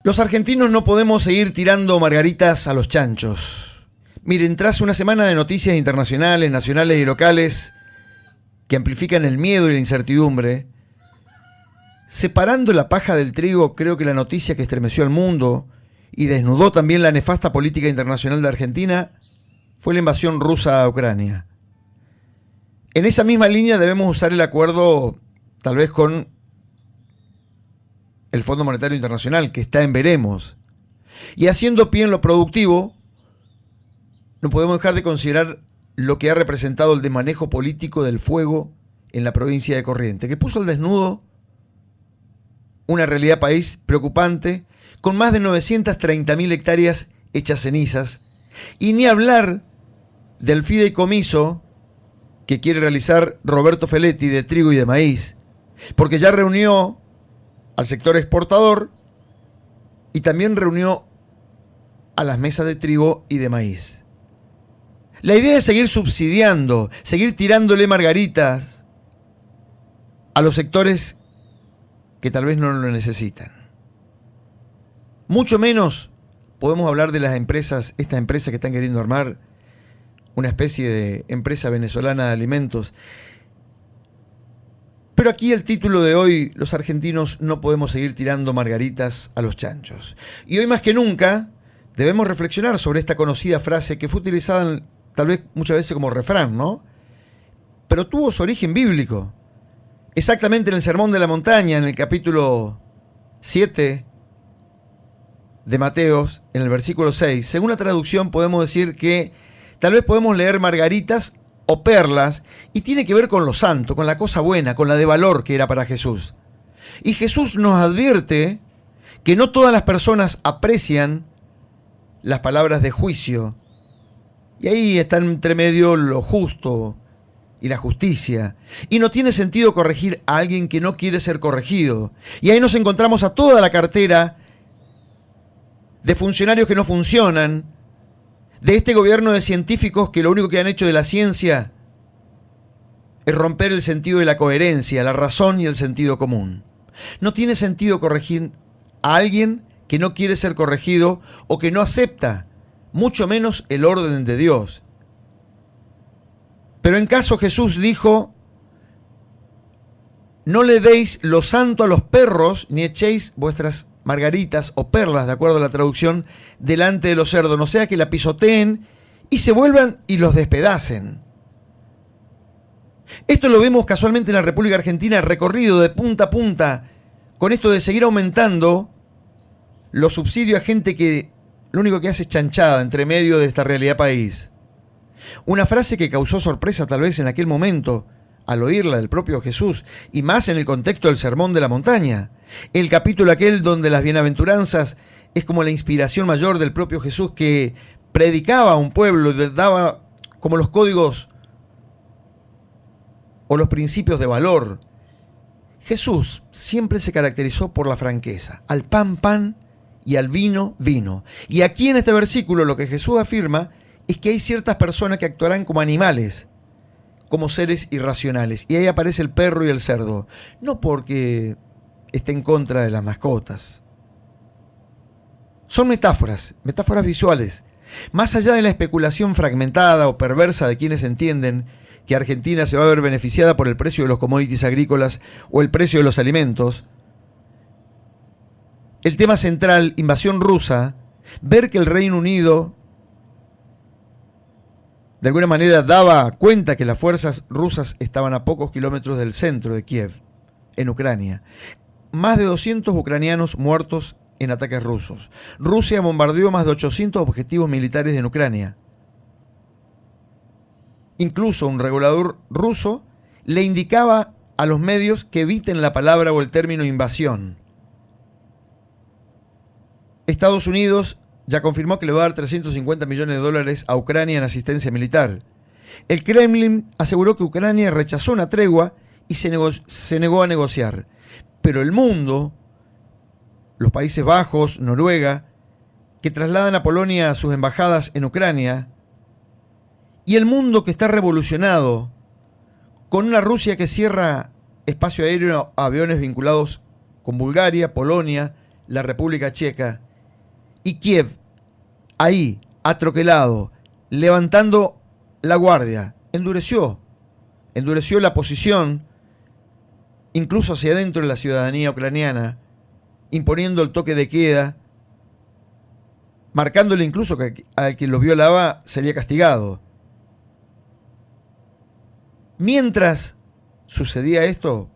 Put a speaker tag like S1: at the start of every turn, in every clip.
S1: Los argentinos no podemos seguir tirando margaritas a los chanchos. Miren, tras una semana de noticias internacionales, nacionales y locales que amplifican el miedo y la incertidumbre, separando la paja del trigo, creo que la noticia que estremeció al mundo y desnudó también la nefasta política internacional de Argentina fue la invasión rusa a Ucrania. En esa misma línea debemos usar el acuerdo, tal vez con el Fondo Monetario Internacional, que está en veremos. Y haciendo pie en lo productivo, no podemos dejar de considerar lo que ha representado el desmanejo político del fuego en la provincia de Corrientes, que puso al desnudo una realidad país preocupante, con más de 930.000 hectáreas hechas cenizas, y ni hablar del fideicomiso que quiere realizar Roberto Feletti de trigo y de maíz, porque ya reunió al sector exportador y también reunió a las mesas de trigo y de maíz. La idea es seguir subsidiando, seguir tirándole margaritas a los sectores que tal vez no lo necesitan. Mucho menos podemos hablar de las empresas, estas empresas que están queriendo armar una especie de empresa venezolana de alimentos. Pero aquí el título de hoy: los argentinos no podemos seguir tirando margaritas a los chanchos. Y hoy más que nunca debemos reflexionar sobre esta conocida frase que fue utilizada tal vez muchas veces como refrán, ¿no? Pero tuvo su origen bíblico. Exactamente en el Sermón de la Montaña, en el capítulo 7 de Mateos, en el versículo 6. Según la traducción podemos decir que tal vez podemos leer margaritas o perlas, y tiene que ver con lo santo, con la cosa buena, con la de valor que era para Jesús. Y Jesús nos advierte que no todas las personas aprecian las palabras de juicio, y ahí está entre medio lo justo y la justicia, y no tiene sentido corregir a alguien que no quiere ser corregido, y ahí nos encontramos a toda la cartera de funcionarios que no funcionan, de este gobierno de científicos que lo único que han hecho de la ciencia es romper el sentido de la coherencia, la razón y el sentido común. No tiene sentido corregir a alguien que no quiere ser corregido o que no acepta, mucho menos el orden de Dios. Pero en caso Jesús dijo: no le deis lo santo a los perros, ni echéis vuestras margaritas o perlas, de acuerdo a la traducción, delante de los cerdos, no sea que la pisoteen y se vuelvan y los despedacen. Esto lo vemos casualmente en la República Argentina, recorrido de punta a punta, con esto de seguir aumentando los subsidios a gente que lo único que hace es chanchada entre medio de esta realidad país. Una frase que causó sorpresa tal vez en aquel momento, al oírla del propio Jesús, y más en el contexto del Sermón de la Montaña, el capítulo aquel donde las bienaventuranzas es como la inspiración mayor del propio Jesús, que predicaba a un pueblo, le daba como los códigos o los principios de valor. Jesús siempre se caracterizó por la franqueza: al pan, pan, y al vino, vino. Y aquí en este versículo lo que Jesús afirma es que hay ciertas personas que actuarán como animales, como seres irracionales. Y ahí aparece el perro y el cerdo. No porque esté en contra de las mascotas. Son metáforas visuales. Más allá de la especulación fragmentada o perversa de quienes entienden que Argentina se va a ver beneficiada por el precio de los commodities agrícolas o el precio de los alimentos, el tema central, invasión rusa, ver que el Reino Unido de alguna manera daba cuenta que las fuerzas rusas estaban a pocos kilómetros del centro de Kiev, en Ucrania. Más de 200 ucranianos muertos en ataques rusos. Rusia bombardeó más de 800 objetivos militares en Ucrania. Incluso un regulador ruso le indicaba a los medios que eviten la palabra o el término invasión. Estados Unidos ya confirmó que le va a dar $350 millones a Ucrania en asistencia militar. El Kremlin aseguró que Ucrania rechazó una tregua y se negó a negociar. Pero el mundo, los Países Bajos, Noruega, que trasladan a Polonia sus embajadas en Ucrania, y el mundo que está revolucionado con una Rusia que cierra espacio aéreo a aviones vinculados con Bulgaria, Polonia, la República Checa, y Kiev, ahí, atroquelado, levantando la guardia, endureció la posición, incluso hacia adentro de la ciudadanía ucraniana, imponiendo el toque de queda, marcándole incluso que al que lo violaba sería castigado. Mientras sucedía esto,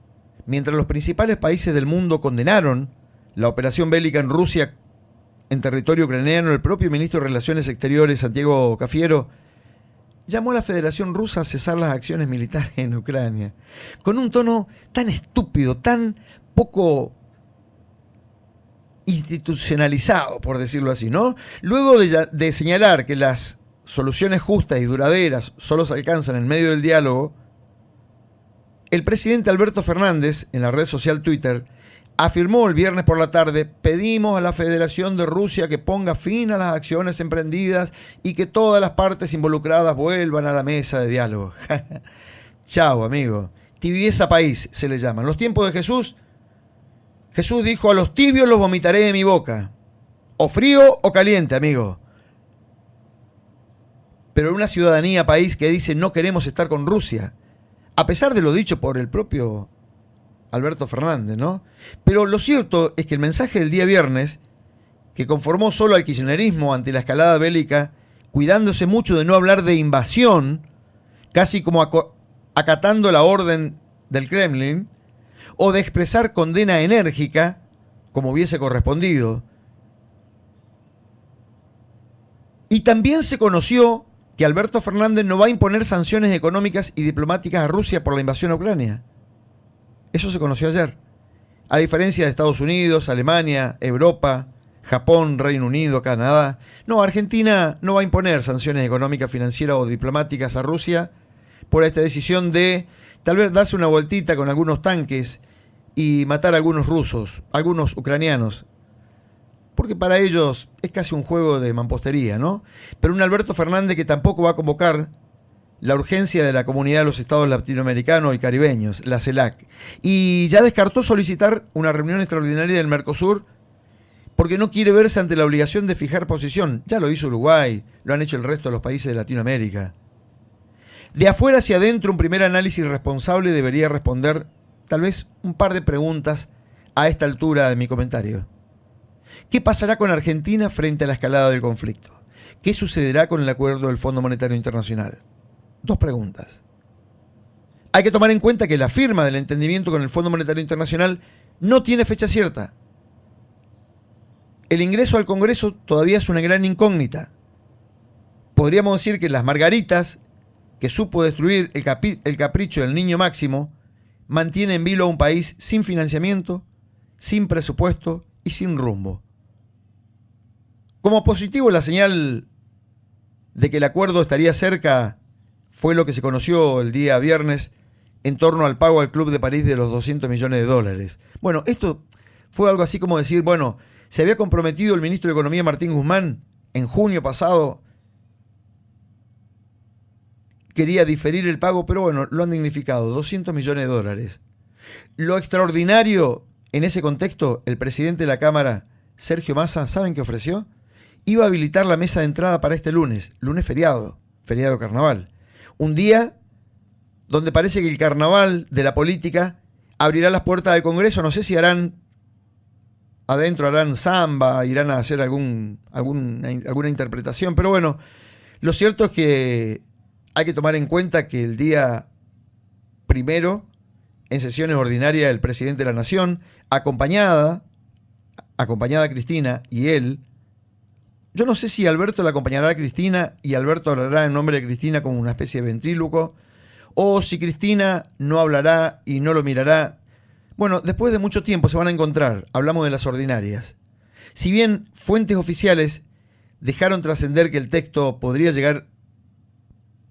S1: mientras los principales países del mundo condenaron la operación bélica en Rusia en territorio ucraniano, el propio ministro de Relaciones Exteriores, Santiago Cafiero, llamó a la Federación Rusa a cesar las acciones militares en Ucrania, con un tono tan estúpido, tan poco institucionalizado, por decirlo así, ¿no? Luego de señalar que las soluciones justas y duraderas solo se alcanzan en medio del diálogo, el presidente Alberto Fernández, en la red social Twitter, afirmó el viernes por la tarde: pedimos a la Federación de Rusia que ponga fin a las acciones emprendidas y que todas las partes involucradas vuelvan a la mesa de diálogo. Chao, amigo. Tibieza país se le llama. En los tiempos de Jesús dijo: a los tibios los vomitaré de mi boca. O frío o caliente, amigo. Pero una ciudadanía país que dice: no queremos estar con Rusia, a pesar de lo dicho por el propio Alberto Fernández, ¿no? Pero lo cierto es que el mensaje del día viernes, que conformó solo al kirchnerismo ante la escalada bélica, cuidándose mucho de no hablar de invasión, casi como acatando la orden del Kremlin, o de expresar condena enérgica, como hubiese correspondido. Y también se conoció que Alberto Fernández no va a imponer sanciones económicas y diplomáticas a Rusia por la invasión a Ucrania. Eso se conoció ayer. A diferencia de Estados Unidos, Alemania, Europa, Japón, Reino Unido, Canadá, no, Argentina no va a imponer sanciones económicas, financieras o diplomáticas a Rusia por esta decisión de tal vez darse una vueltita con algunos tanques y matar a algunos rusos, algunos ucranianos, porque para ellos es casi un juego de mampostería, ¿no? Pero un Alberto Fernández que tampoco va a convocar la urgencia de la Comunidad de los Estados Latinoamericanos y Caribeños, la CELAC, y ya descartó solicitar una reunión extraordinaria del Mercosur porque no quiere verse ante la obligación de fijar posición. Ya lo hizo Uruguay, lo han hecho el resto de los países de Latinoamérica. De afuera hacia adentro, un primer análisis responsable debería responder tal vez un par de preguntas a esta altura de mi comentario. ¿Qué pasará con Argentina frente a la escalada del conflicto? ¿Qué sucederá con el acuerdo del Fondo Monetario Internacional? Dos preguntas. Hay que tomar en cuenta que la firma del entendimiento con el Fondo Monetario Internacional no tiene fecha cierta. El ingreso al Congreso todavía es una gran incógnita. Podríamos decir que las margaritas que supo destruir el capricho del niño Máximo mantiene en vilo a un país sin financiamiento, sin presupuesto y sin rumbo. Como positivo, la señal de que el acuerdo estaría cerca fue lo que se conoció el día viernes en torno al pago al Club de París de los 200 millones de dólares. Bueno, esto fue algo así como decir, bueno, se había comprometido el ministro de Economía Martín Guzmán en junio pasado, quería diferir el pago, pero bueno, lo han dignificado, 200 millones de dólares. Lo extraordinario en ese contexto, el presidente de la Cámara, Sergio Massa, ¿saben qué ofreció? Iba a habilitar la mesa de entrada para este lunes feriado carnaval. Un día donde parece que el carnaval de la política abrirá las puertas del Congreso. No sé si harán samba, irán a hacer alguna interpretación, pero bueno, lo cierto es que hay que tomar en cuenta que el día primero, en sesiones ordinarias, el presidente de la Nación, acompañada a Cristina y él, yo no sé si Alberto la acompañará a Cristina y Alberto hablará en nombre de Cristina como una especie de ventrílocuo, o si Cristina no hablará y no lo mirará. Bueno, después de mucho tiempo se van a encontrar, hablamos de las ordinarias. Si bien fuentes oficiales dejaron trascender que el texto podría llegar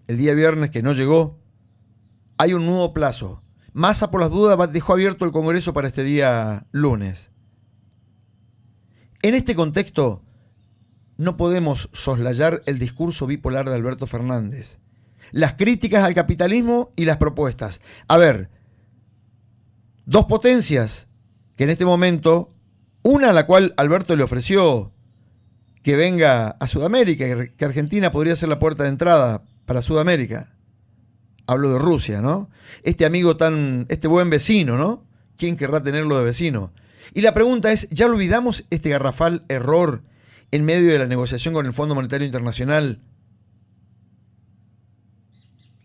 S1: el día viernes, que no llegó, hay un nuevo plazo. Massa, por las dudas, dejó abierto el Congreso para este día lunes. En este contexto, no podemos soslayar el discurso bipolar de Alberto Fernández, las críticas al capitalismo y las propuestas. A ver, dos potencias que en este momento Una a la cual Alberto le ofreció que venga a Sudamérica, que Argentina podría ser la puerta de entrada para Sudamérica. Hablo de Rusia, ¿no? Este buen vecino, ¿no? ¿Quién querrá tenerlo de vecino? Y la pregunta es, ¿ya olvidamos este garrafal error en medio de la negociación con el Fondo Monetario Internacional?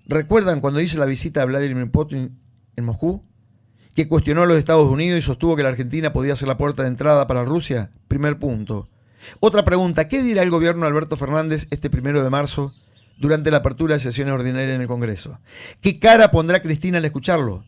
S1: ¿Recuerdan cuando hizo la visita a Vladimir Putin en Moscú? Que cuestionó a los Estados Unidos y sostuvo que la Argentina podía ser la puerta de entrada para Rusia. Primer punto. Otra pregunta, ¿qué dirá el gobierno de Alberto Fernández este 1 de marzo durante la apertura de sesiones ordinarias en el Congreso? ¿Qué cara pondrá Cristina al escucharlo?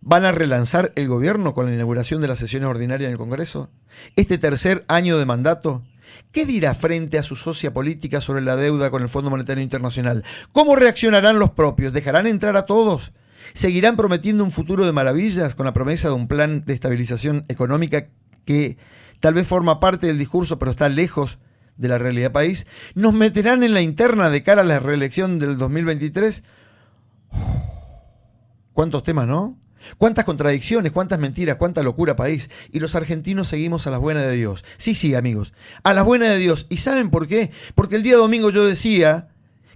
S1: ¿Van a relanzar el gobierno con la inauguración de las sesiones ordinarias en el Congreso? ¿Este tercer año de mandato? ¿Qué dirá frente a su socia política sobre la deuda con el Fondo Monetario Internacional? ¿Cómo reaccionarán los propios? ¿Dejarán entrar a todos? ¿Seguirán prometiendo un futuro de maravillas con la promesa de un plan de estabilización económica que tal vez forma parte del discurso pero está lejos de la realidad país? ¿Nos meterán en la interna de cara a la reelección del 2023? ¿Cuántos temas, no? ¿Cuántas contradicciones, cuántas mentiras, cuánta locura país? Y los argentinos seguimos a las buenas de Dios. Sí, amigos, a las buenas de Dios. ¿Y saben por qué? Porque el día domingo yo decía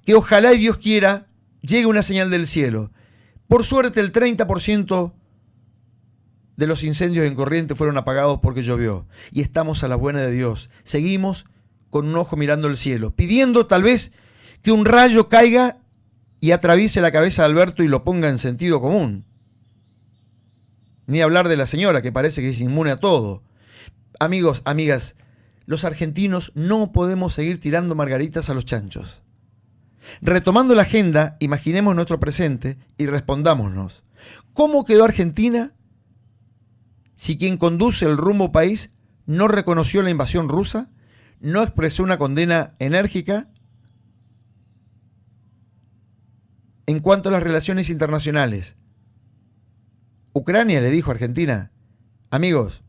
S1: que ojalá y Dios quiera llegue una señal del cielo. Por suerte el 30% de los incendios en Corrientes fueron apagados porque llovió. Y estamos a las buenas de Dios. Seguimos con un ojo mirando el cielo, pidiendo tal vez que un rayo caiga y atraviese la cabeza de Alberto y lo ponga en sentido común. Ni hablar de la señora, que parece que es inmune a todo. Amigos, amigas, los argentinos no podemos seguir tirando margaritas a los chanchos. Retomando la agenda, imaginemos nuestro presente y respondámonos. ¿Cómo quedó Argentina si quien conduce el rumbo país no reconoció la invasión rusa, no expresó una condena enérgica en cuanto a las relaciones internacionales? Ucrania le dijo a Argentina, amigos,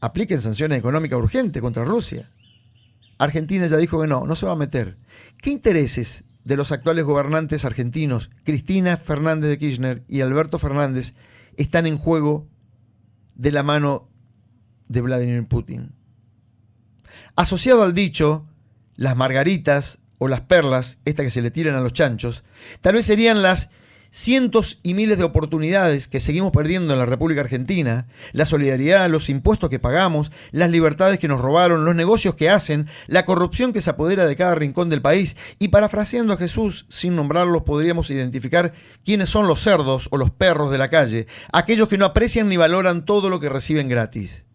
S1: apliquen sanciones económicas urgentes contra Rusia. Argentina ya dijo que no se va a meter. ¿Qué intereses de los actuales gobernantes argentinos, Cristina Fernández de Kirchner y Alberto Fernández, están en juego de la mano de Vladimir Putin? Asociado al dicho, las margaritas o las perlas, estas que se le tiran a los chanchos, tal vez serían las cientos y miles de oportunidades que seguimos perdiendo en la República Argentina, la solidaridad, los impuestos que pagamos, las libertades que nos robaron, los negocios que hacen, la corrupción que se apodera de cada rincón del país. Y parafraseando a Jesús, sin nombrarlos, podríamos identificar quiénes son los cerdos o los perros de la calle, aquellos que no aprecian ni valoran todo lo que reciben gratis.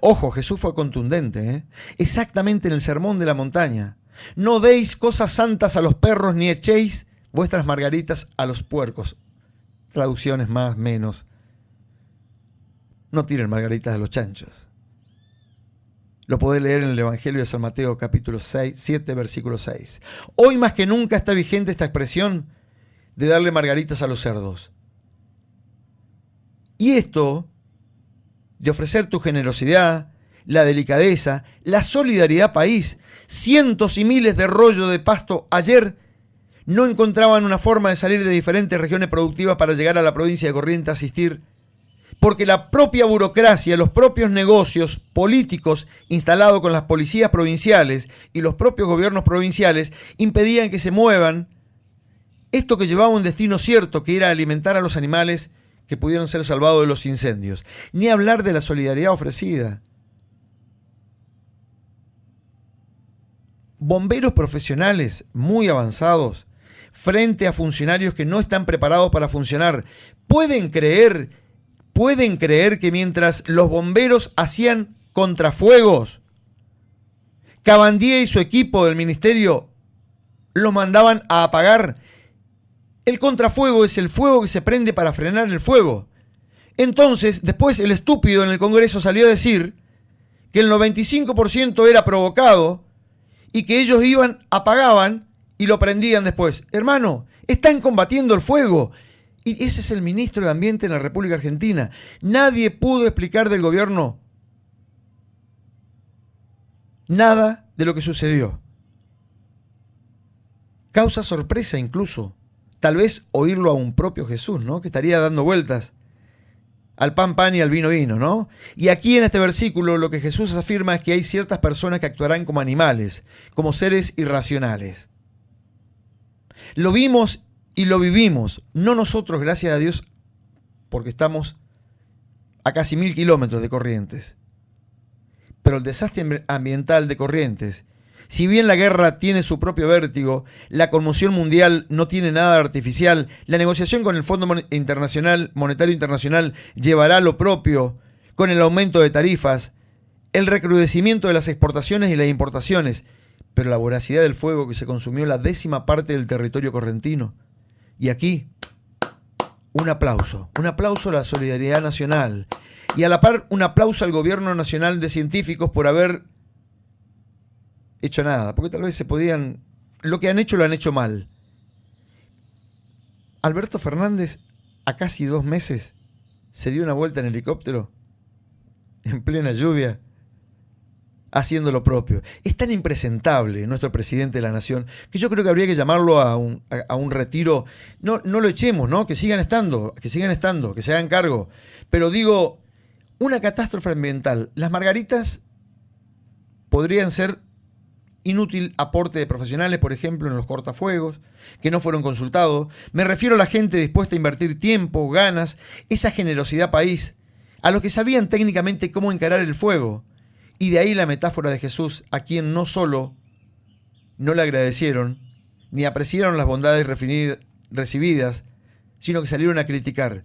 S1: Ojo, Jesús fue contundente, exactamente en el Sermón de la Montaña. No deis cosas santas a los perros ni echéis vuestras margaritas a los puercos. Traducciones más, menos. No tiren margaritas a los chanchos. Lo podés leer en el Evangelio de San Mateo, capítulo 7, versículo 6. Hoy más que nunca está vigente esta expresión de darle margaritas a los cerdos. Y esto, de ofrecer tu generosidad, la delicadeza, la solidaridad país, cientos y miles de rollos de pasto ayer no encontraban una forma de salir de diferentes regiones productivas para llegar a la provincia de Corrientes a asistir, porque la propia burocracia, los propios negocios políticos instalados con las policías provinciales y los propios gobiernos provinciales impedían que se muevan esto que llevaba a un destino cierto, que era alimentar a los animales que pudieron ser salvados de los incendios. Ni hablar de la solidaridad ofrecida. Bomberos profesionales muy avanzados frente a funcionarios que no están preparados para funcionar. ¿Pueden creer que mientras los bomberos hacían contrafuegos, Cabandier y su equipo del ministerio los mandaban a apagar? El contrafuego es el fuego que se prende para frenar el fuego. Entonces, después el estúpido en el Congreso salió a decir que el 95% era provocado y que ellos iban, apagaban y lo prendían después. Hermano, están combatiendo el fuego. Y ese es el ministro de Ambiente en la República Argentina. Nadie pudo explicar del gobierno nada de lo que sucedió. Causa sorpresa incluso, tal vez oírlo a un propio Jesús, ¿no? Que estaría dando vueltas al pan pan y al vino vino, ¿no? Y aquí en este versículo lo que Jesús afirma es que hay ciertas personas que actuarán como animales, como seres irracionales. Lo vimos y lo vivimos, no nosotros, gracias a Dios, porque estamos a casi 1000 kilómetros de Corrientes. Pero el desastre ambiental de Corrientes, si bien la guerra tiene su propio vértigo, la conmoción mundial no tiene nada de artificial, la negociación con el Fondo Monetario Internacional llevará lo propio con el aumento de tarifas, el recrudecimiento de las exportaciones y las importaciones, pero la voracidad del fuego que se consumió la 10ª parte del territorio correntino. Y aquí, un aplauso a la solidaridad nacional y a la par un aplauso al gobierno nacional de científicos por haber hecho nada, porque tal vez lo que han hecho lo han hecho mal. Alberto Fernández, a casi 2 meses, se dio una vuelta en helicóptero, en plena lluvia, haciendo lo propio. Es tan impresentable nuestro presidente de la nación que yo creo que habría que llamarlo a un retiro. No lo echemos, ¿no? Que sigan estando, que se hagan cargo. Pero digo, una catástrofe ambiental. Las margaritas podrían ser inútil aporte de profesionales, por ejemplo, en los cortafuegos, que no fueron consultados. Me refiero a la gente dispuesta a invertir tiempo, ganas, esa generosidad país, a los que sabían técnicamente cómo encarar el fuego. Y de ahí la metáfora de Jesús, a quien no solo no le agradecieron, ni apreciaron las bondades recibidas, sino que salieron a criticar.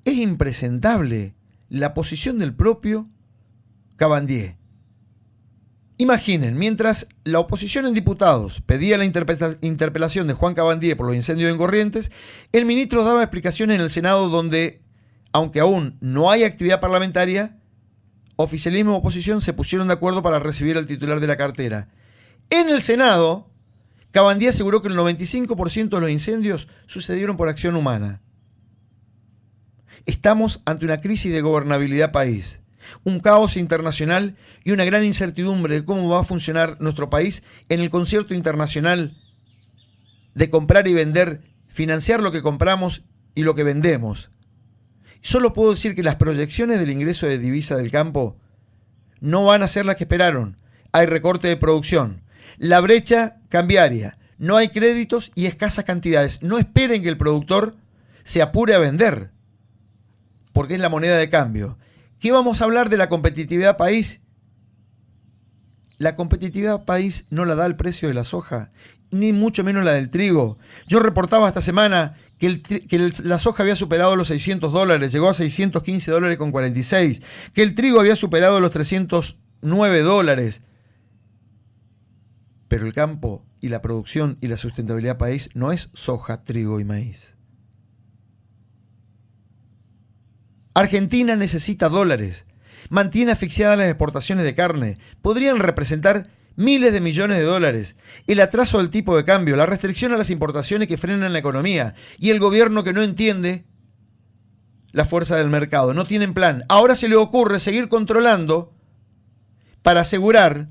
S1: Es impresentable la posición del propio Cabandier. Imaginen, mientras la oposición en diputados pedía la interpelación de Juan Cabandier por los incendios en Corrientes, el ministro daba explicaciones en el Senado donde, aunque aún no hay actividad parlamentaria, oficialismo y oposición se pusieron de acuerdo para recibir al titular de la cartera. En el Senado, Cabandier aseguró que el 95% de los incendios sucedieron por acción humana. Estamos ante una crisis de gobernabilidad país, un caos internacional y una gran incertidumbre de cómo va a funcionar nuestro país en el concierto internacional de comprar y vender, financiar lo que compramos y lo que vendemos. Solo puedo decir que las proyecciones del ingreso de divisa del campo no van a ser las que esperaron. Hay recorte de producción, la brecha cambiaria, no hay créditos y escasas cantidades. No esperen que el productor se apure a vender, porque es la moneda de cambio. ¿Qué vamos a hablar de la competitividad país? La competitividad país no la da el precio de la soja, ni mucho menos la del trigo. Yo reportaba esta semana que la soja había superado los $600, llegó a $615,46, que el trigo había superado los $309. Pero el campo y la producción y la sustentabilidad país no es soja, trigo y maíz. Argentina necesita dólares, mantiene asfixiadas las exportaciones de carne, podrían representar miles de millones de dólares, el atraso del tipo de cambio, la restricción a las importaciones que frenan la economía y el gobierno que no entiende la fuerza del mercado, no tienen plan. Ahora se le ocurre seguir controlando para asegurar,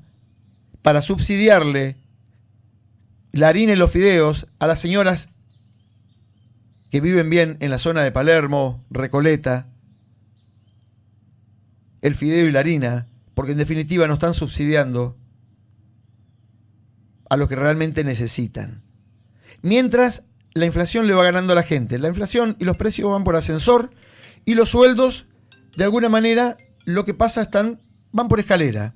S1: para subsidiarle la harina y los fideos a las señoras que viven bien en la zona de Palermo, Recoleta, el fideo y la harina, porque en definitiva no están subsidiando a los que realmente necesitan. Mientras la inflación le va ganando a la gente. La inflación y los precios van por ascensor y los sueldos, de alguna manera, lo que pasa van por escalera.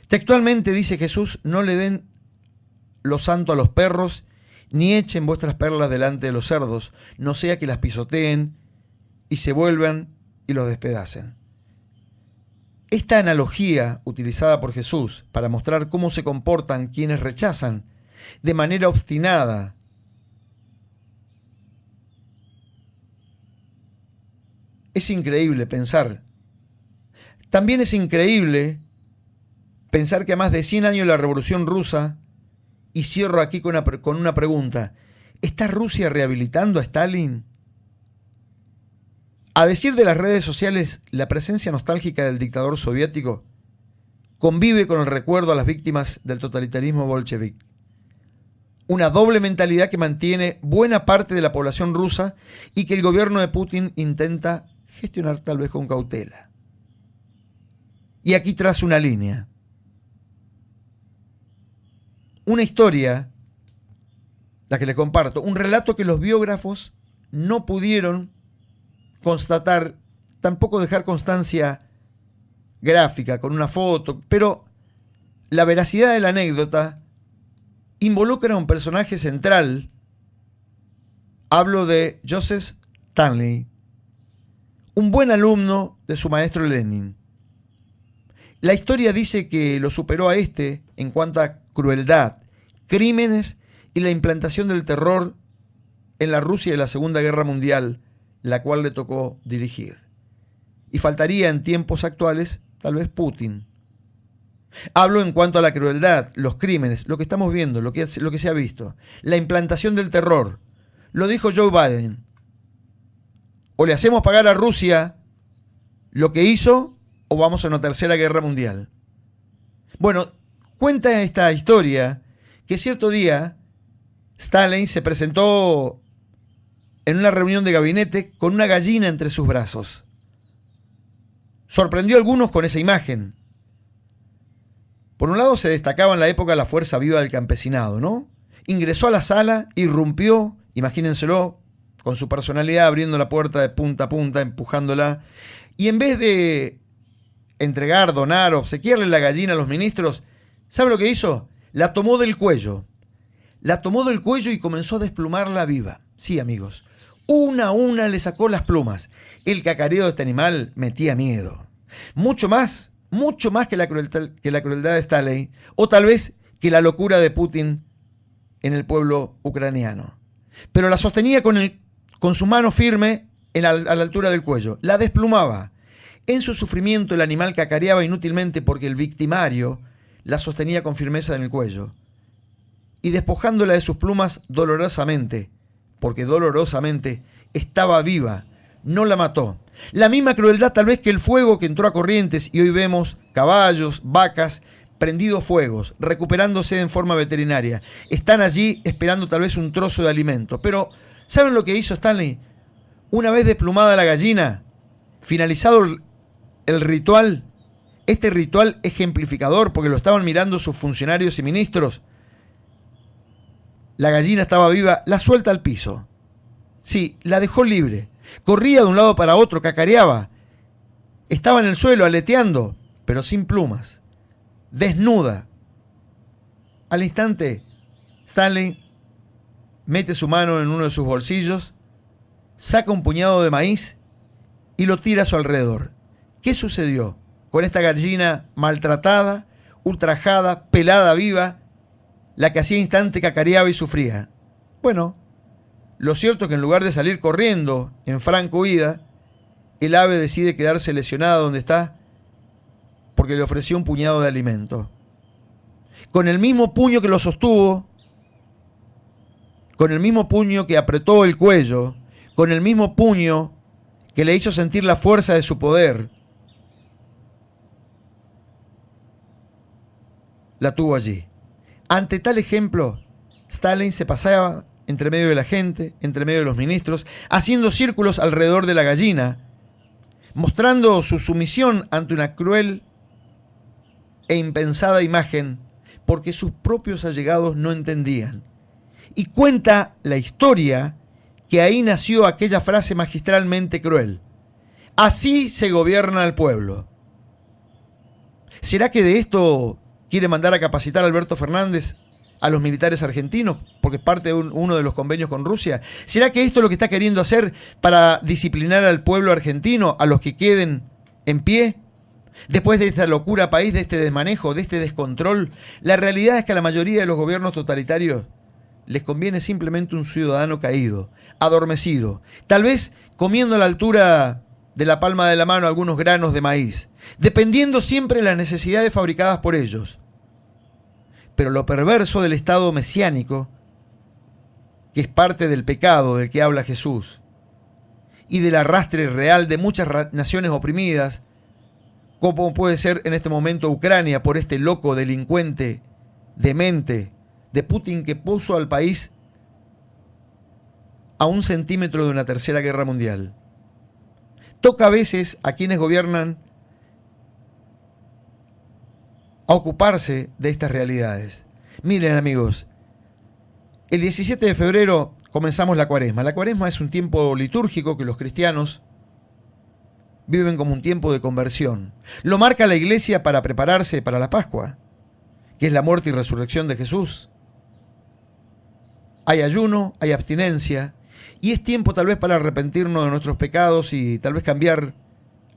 S1: Textualmente dice Jesús, no le den lo santo a los perros, ni echen vuestras perlas delante de los cerdos, no sea que las pisoteen y se vuelvan y los despedacen. Esta analogía utilizada por Jesús para mostrar cómo se comportan quienes rechazan de manera obstinada es increíble pensar. También es increíble pensar que a más de 100 años de la Revolución Rusa, y cierro aquí con una pregunta, ¿está Rusia rehabilitando a Stalin? A decir de las redes sociales, la presencia nostálgica del dictador soviético convive con el recuerdo a las víctimas del totalitarismo bolchevique. una doble mentalidad que mantiene buena parte de la población rusa y que el gobierno de Putin intenta gestionar tal vez con cautela. Y aquí trazo una línea. Una historia, la que le comparto, un relato que los biógrafos no pudieron constatar, tampoco dejar constancia gráfica con una foto, pero la veracidad de la anécdota involucra a un personaje central. Hablo de Joseph Stalin, un buen alumno de su maestro Lenin. La historia dice que lo superó a este en cuanto a crueldad, crímenes y la implantación del terror en la Rusia de la Segunda Guerra Mundial, la cual le tocó dirigir. Y faltaría en tiempos actuales, tal vez Putin. Hablo en cuanto a la crueldad, los crímenes, lo que estamos viendo, lo que se ha visto, la implantación del terror. Lo dijo Joe Biden. O le hacemos pagar a Rusia lo que hizo, o vamos a una tercera guerra mundial. Bueno, cuenta esta historia que cierto día Stalin se presentó en una reunión de gabinete con una gallina entre sus brazos. Sorprendió a algunos con esa imagen. Por un lado se destacaba en la época la fuerza viva del campesinado, ¿no? Ingresó a la sala, irrumpió, imagínenselo, con su personalidad abriendo la puerta de punta a punta, empujándola, y en vez de entregar, donar, obsequiarle la gallina a los ministros, ¿sabe lo que hizo? La tomó del cuello. La tomó del cuello y comenzó a desplumarla viva. Sí, amigos. Una a una le sacó las plumas. El cacareo de este animal metía miedo. Mucho más que la crueldad de Stalin, o tal vez que la locura de Putin en el pueblo ucraniano. Pero la sostenía con su mano firme a la altura del cuello. La desplumaba. En su sufrimiento el animal cacareaba inútilmente porque el victimario la sostenía con firmeza en el cuello. Y despojándola de sus plumas dolorosamente, porque dolorosamente estaba viva, no la mató. La misma crueldad tal vez que el fuego que entró a Corrientes y hoy vemos caballos, vacas, prendidos fuegos, recuperándose en forma veterinaria. Están allí esperando tal vez un trozo de alimento. Pero, ¿saben lo que hizo Stanley? Una vez desplumada la gallina, finalizado el ritual, este ritual ejemplificador, porque lo estaban mirando sus funcionarios y ministros, la gallina estaba viva, la suelta al piso. Sí, la dejó libre. Corría de un lado para otro, cacareaba. Estaba en el suelo aleteando, pero sin plumas. Desnuda. Al instante, Stanley mete su mano en uno de sus bolsillos, saca un puñado de maíz y lo tira a su alrededor. ¿Qué sucedió con esta gallina maltratada, ultrajada, pelada viva, la que hacía instante cacareaba y sufría? Bueno, lo cierto es que en lugar de salir corriendo en franca huida, el ave decide quedarse lesionada donde está porque le ofreció un puñado de alimento. Con el mismo puño que lo sostuvo, con el mismo puño que apretó el cuello, con el mismo puño que le hizo sentir la fuerza de su poder, la tuvo allí. Ante tal ejemplo, Stalin se paseaba entre medio de la gente, entre medio de los ministros, haciendo círculos alrededor de la gallina, mostrando su sumisión ante una cruel e impensada imagen, porque sus propios allegados no entendían. Y cuenta la historia que ahí nació aquella frase magistralmente cruel: así se gobierna al pueblo. ¿Será que de esto quiere mandar a capacitar a Alberto Fernández a los militares argentinos, porque es parte de uno de los convenios con Rusia? ¿Será que esto es lo que está queriendo hacer para disciplinar al pueblo argentino, a los que queden en pie? Después de esta locura país, de este desmanejo, de este descontrol, la realidad es que a la mayoría de los gobiernos totalitarios les conviene simplemente un ciudadano caído, adormecido, tal vez comiendo a la altura de la palma de la mano algunos granos de maíz, dependiendo siempre de las necesidades fabricadas por ellos. Pero lo perverso del Estado mesiánico, que es parte del pecado del que habla Jesús, y del arrastre real de muchas naciones oprimidas, como puede ser en este momento Ucrania, por este loco delincuente, demente, de Putin que puso al país a 1 centímetro de una tercera guerra mundial. Toca a veces a quienes gobiernan a ocuparse de estas realidades. Miren, amigos, el 17 de febrero comenzamos la Cuaresma. La Cuaresma es un tiempo litúrgico que los cristianos viven como un tiempo de conversión. Lo marca la Iglesia para prepararse para la Pascua, que es la muerte y resurrección de Jesús. Hay ayuno, hay abstinencia, y es tiempo tal vez para arrepentirnos de nuestros pecados y tal vez cambiar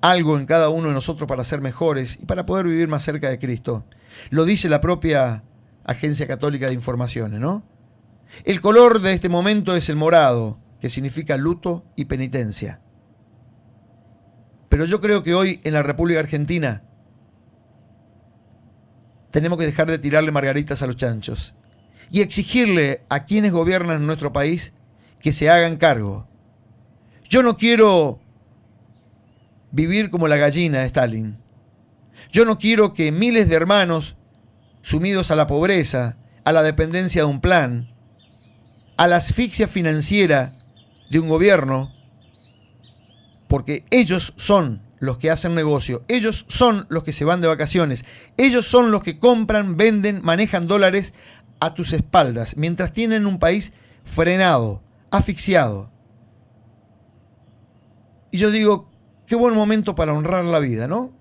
S1: algo en cada uno de nosotros para ser mejores y para poder vivir más cerca de Cristo. Lo dice la propia Agencia Católica de Informaciones, ¿no? El color de este momento es el morado, que significa luto y penitencia. Pero yo creo que hoy en la República Argentina tenemos que dejar de tirarle margaritas a los chanchos y exigirle a quienes gobiernan nuestro país que se hagan cargo. Yo no quiero vivir como la gallina de Stalin. Yo no quiero que miles de hermanos sumidos a la pobreza, a la dependencia de un plan, a la asfixia financiera de un gobierno, porque ellos son los que hacen negocio, ellos son los que se van de vacaciones, ellos son los que compran, venden, manejan dólares a tus espaldas, mientras tienen un país frenado, asfixiado. Y yo digo, qué buen momento para honrar la vida, ¿no?